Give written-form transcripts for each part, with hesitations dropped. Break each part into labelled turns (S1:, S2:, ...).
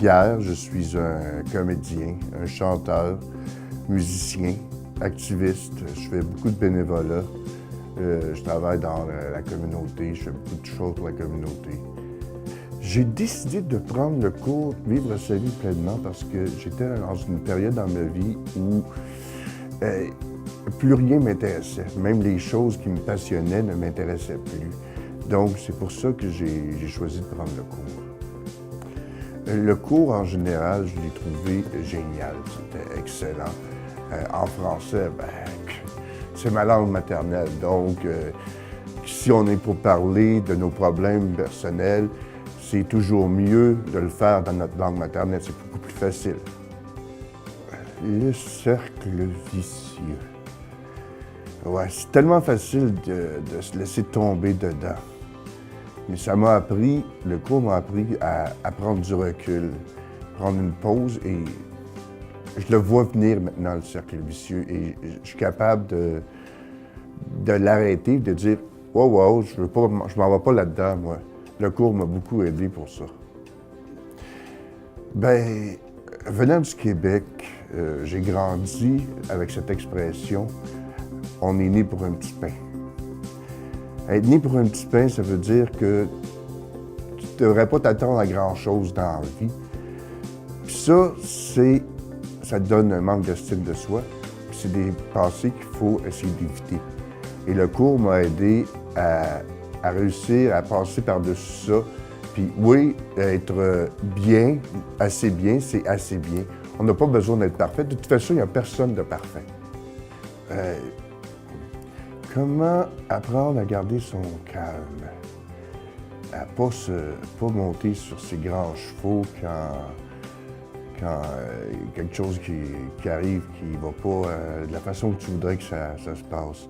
S1: Pierre, je suis un comédien, un chanteur, musicien, activiste. Je fais beaucoup de bénévolat. Je travaille dans la communauté, je fais beaucoup de choses pour la communauté. J'ai décidé de prendre le cours Vivre sa vie pleinement parce que j'étais dans une période dans ma vie où plus rien m'intéressait. Même les choses qui me passionnaient ne m'intéressaient plus. Donc, c'est pour ça que j'ai choisi de prendre le cours. Le cours, en général, je l'ai trouvé génial. C'était excellent. En français, c'est ma langue maternelle. Donc, si on est pour parler de nos problèmes personnels, c'est toujours mieux de le faire dans notre langue maternelle. C'est beaucoup plus facile. Le cercle vicieux. Ouais, c'est tellement facile de se laisser tomber dedans. Mais ça m'a appris, le cours m'a appris à prendre du recul, prendre une pause et je le vois venir maintenant, le cercle vicieux, et je suis capable de l'arrêter, de dire « Wow, je m'en vais pas là-dedans, moi. » Le cours m'a beaucoup aidé pour ça. Venant du Québec, j'ai grandi avec cette expression « On est né pour un petit pain ». Être né pour un petit pain, ça veut dire que tu ne devrais pas t'attendre à grand-chose dans la vie. Puis ça te donne un manque d'estime de soi. Puis c'est des pensées qu'il faut essayer d'éviter. Et le cours m'a aidé à réussir à passer par-dessus ça. Puis oui, être bien, c'est assez bien. On n'a pas besoin d'être parfait. De toute façon, il n'y a personne de parfait. Comment apprendre à garder son calme? À pas monter sur ses grands chevaux quand quelque chose qui arrive qui ne va pas de la façon que tu voudrais que ça se passe.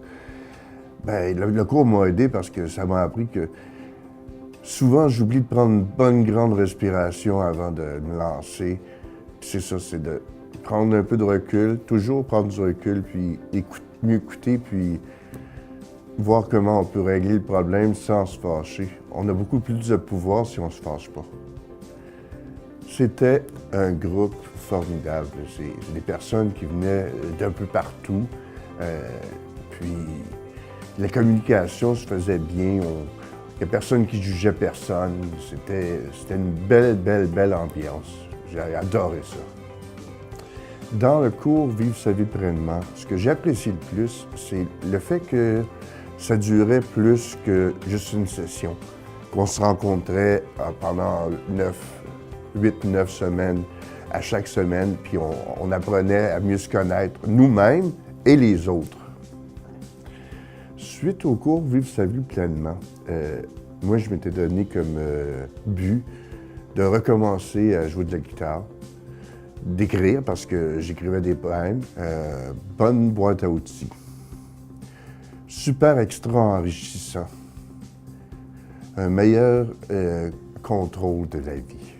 S1: Le cours m'a aidé parce que ça m'a appris que souvent j'oublie de prendre une bonne grande respiration avant de me lancer. C'est ça, c'est de prendre un peu de recul, toujours prendre du recul, puis mieux écouter, puis voir comment on peut régler le problème sans se fâcher. On a beaucoup plus de pouvoir si on ne se fâche pas. C'était un groupe formidable. C'est des personnes qui venaient d'un peu partout. Puis la communication se faisait bien. Il n'y a personne qui jugeait personne. C'était une belle ambiance. J'ai adoré ça. Dans le cours Vivre sa vie pleinement, ce que j'ai apprécié le plus, c'est le fait que ça durait plus que juste une session, qu'on se rencontrait pendant 8-9 semaines, à chaque semaine, puis on apprenait à mieux se connaître nous-mêmes et les autres. Suite au cours Vivre sa vie pleinement, moi, je m'étais donné comme but de recommencer à jouer de la guitare, d'écrire, parce que j'écrivais des poèmes, bonne boîte à outils. Super extra enrichissant. Un meilleur contrôle de la vie.